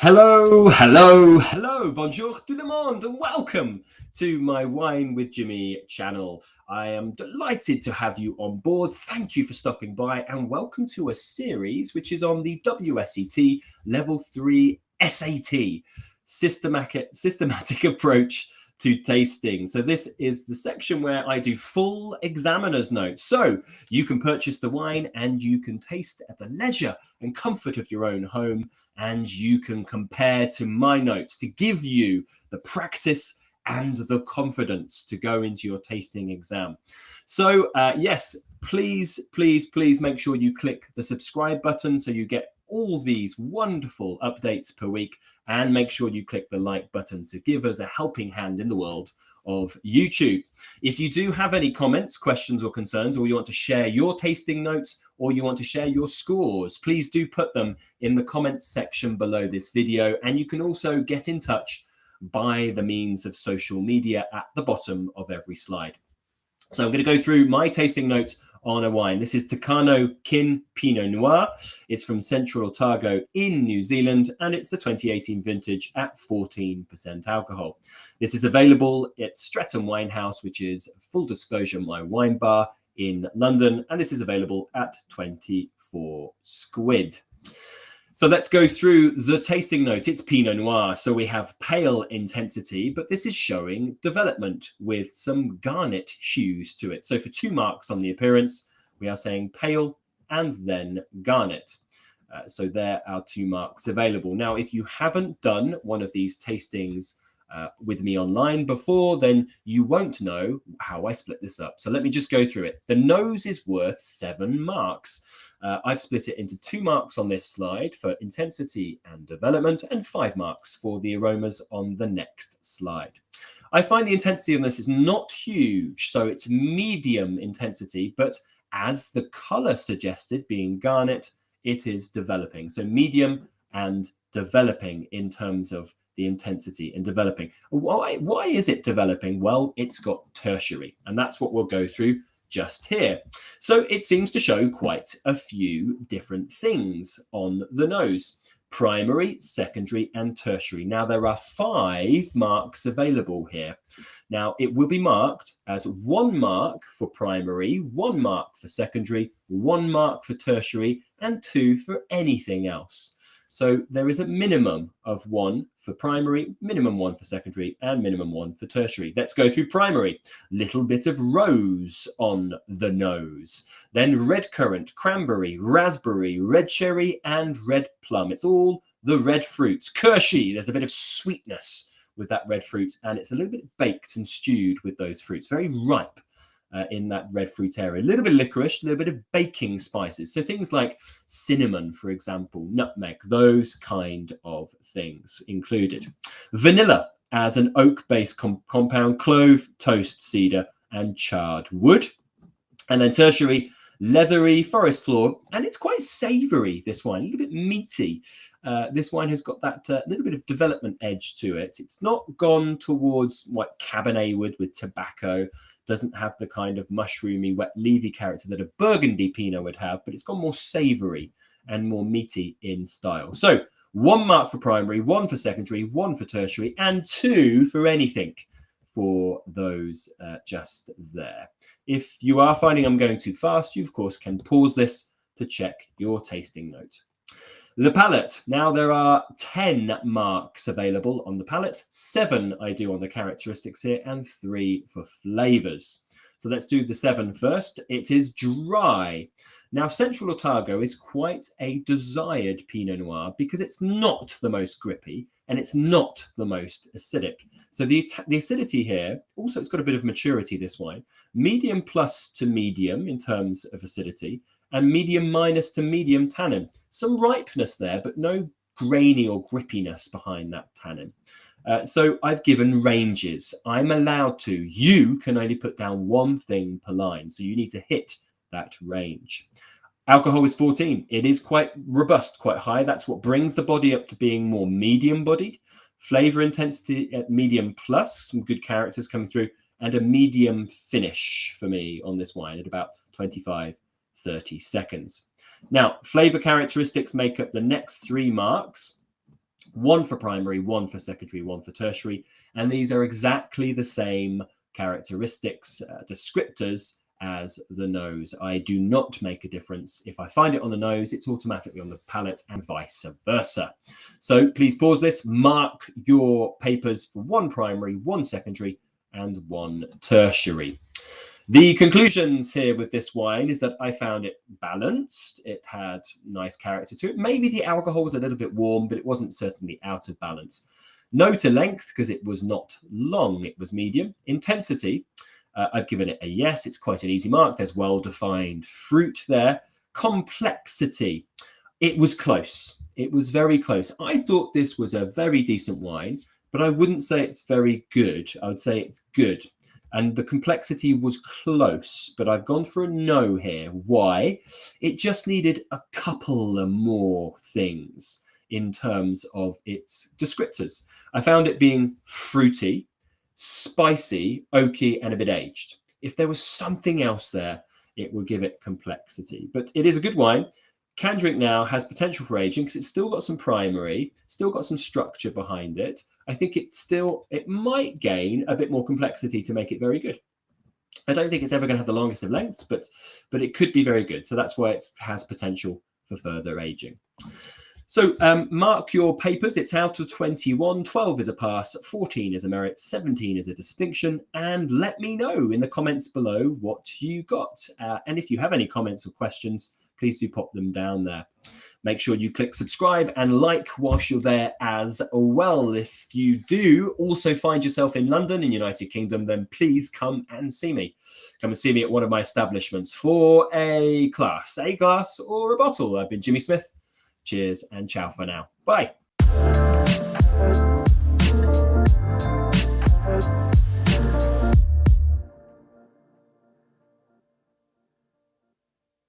Hello, hello, hello, bonjour tout le monde, and welcome to my Wine with Jimmy channel. I am delighted to have you on board. Thank you for stopping by, and welcome to a series which is on the WSET Level 3 SAT, systematic approach to tasting. So this is the section where I do full examiner's notes. So you can purchase the wine and you can taste at the leisure and comfort of your own home, and you can compare to my notes to give you the practice and the confidence to go into your tasting exam. So yes, please make sure you click the subscribe button so you get all these wonderful updates per week, and make sure you click the like button to give us a helping hand in the world of YouTube. If you do have any comments, questions or concerns, or you want to share your tasting notes, or you want to share your scores, please do put them in the comments section below this video. And you can also get in touch by the means of social media at the bottom of every slide. So I'm going to go through my tasting notes on a wine. This is Te Kano Pinot Noir. It's from Central Otago in New Zealand, and it's the 2018 vintage at 14% alcohol. This is available at Streatham Wine House, which is, full disclosure, my wine bar in London, and this is available at 24 squid. So let's go through the tasting note. It's Pinot Noir, so we have pale intensity, but this is showing development with some garnet hues to it. So for 2 marks on the appearance, we are saying pale and then garnet. So there are 2 marks available. Now, if you haven't done one of these tastings with me online before, then you won't know how I split this up. So let me just go through it. The nose is worth 7 marks. I've split it into 2 marks on this slide for intensity and development, and 5 marks for the aromas on the next slide. I find the intensity on this is not huge, so it's medium intensity, but as the color suggested, being garnet, it is developing. So medium and developing in terms of the intensity and developing. Why is it developing? Well, it's got tertiary, and that's what we'll go through just here. So it seems to show quite a few different things on the nose: primary, secondary, and tertiary. Now, there are 5 marks available here. Now, it will be marked as 1 mark for primary, 1 mark for secondary, 1 mark for tertiary, and 2 for anything else. So there is a minimum of 1 for primary, minimum 1 for secondary, and minimum 1 for tertiary. Let's go through primary. Little bit of rose on the nose. Then red currant, cranberry, raspberry, red cherry, and red plum. It's all the red fruits. Kirschy, there's a bit of sweetness with that red fruit, and it's a little bit baked and stewed with those fruits. Very ripe. In that red fruit area. A little bit of licorice, a little bit of baking spices. So things like cinnamon, for example, nutmeg, those kind of things included. Vanilla as an oak-based compound, clove, toast, cedar, and charred wood. And then tertiary, leathery forest floor, and it's quite savoury, this wine, a little bit meaty. This wine has got that little bit of development edge to it. It's not gone towards what Cabernet would with tobacco, doesn't have the kind of mushroomy, wet, leafy character that a Burgundy Pinot would have, but it's gone more savoury and more meaty in style. So 1 mark for primary, 1 for secondary, 1 for tertiary, and 2 for anything for those just there. If you are finding I'm going too fast, you of course can pause this to check your tasting note. The palate. Now there are 10 marks available on the palate, 7 I do on the characteristics here, and 3 for flavors. So let's do the 7 first. It is dry. Now, Central Otago is quite a desired Pinot Noir because it's not the most grippy and it's not the most acidic. So the acidity here, also it's got a bit of maturity, this wine, medium plus to medium in terms of acidity, and medium minus to medium tannin. Some ripeness there, but no grainy or grippiness behind that tannin. So I've given ranges. I'm allowed to. You can only put down 1 thing per line, so you need to hit that range. Alcohol is 14. It is quite robust, quite high. That's what brings the body up to being more medium-bodied. Flavor intensity at medium plus, some good characters coming through, and a medium finish for me on this wine at about 25-30 seconds. Now, flavor characteristics make up the next 3 marks. One for primary, one for secondary, one for tertiary. And these are exactly the same characteristics, descriptors as the nose. I do not make a difference. If I find it on the nose, it's automatically on the palate and vice versa. So please pause this, mark your papers for one primary, one secondary, and one tertiary. The conclusions here with this wine is that I found it balanced. It had nice character to it. Maybe the alcohol was a little bit warm, but it wasn't certainly out of balance. No to length, because it was not long, it was medium. Intensity, I've given it a yes. It's quite an easy mark. There's well-defined fruit there. Complexity, it was close. It was very close. I thought this was a very decent wine, but I wouldn't say it's very good. I would say it's good. And the complexity was close, but I've gone for a no here. Why? It just needed a couple more things in terms of its descriptors. I found it being fruity, spicy, oaky, and a bit aged. If there was something else there, it would give it complexity. But it is a good wine. Can drink now, has potential for aging because it's still got some primary, still got some structure behind it. I think it might gain a bit more complexity to make it very good. I don't think it's ever going to have the longest of lengths, but it could be very good. So that's why it has potential for further aging. So mark your papers. It's out of 21. 12 is a pass, 14 is a merit, 17 is a distinction. And let me know in the comments below what you got. And if you have any comments or questions, please do pop them down there. Make sure you click subscribe and like whilst you're there as well. If you do also find yourself in London, in United Kingdom, then please come and see me. Come and see me at one of my establishments for a glass or a bottle. I've been Jimmy Smith. Cheers and ciao for now. Bye.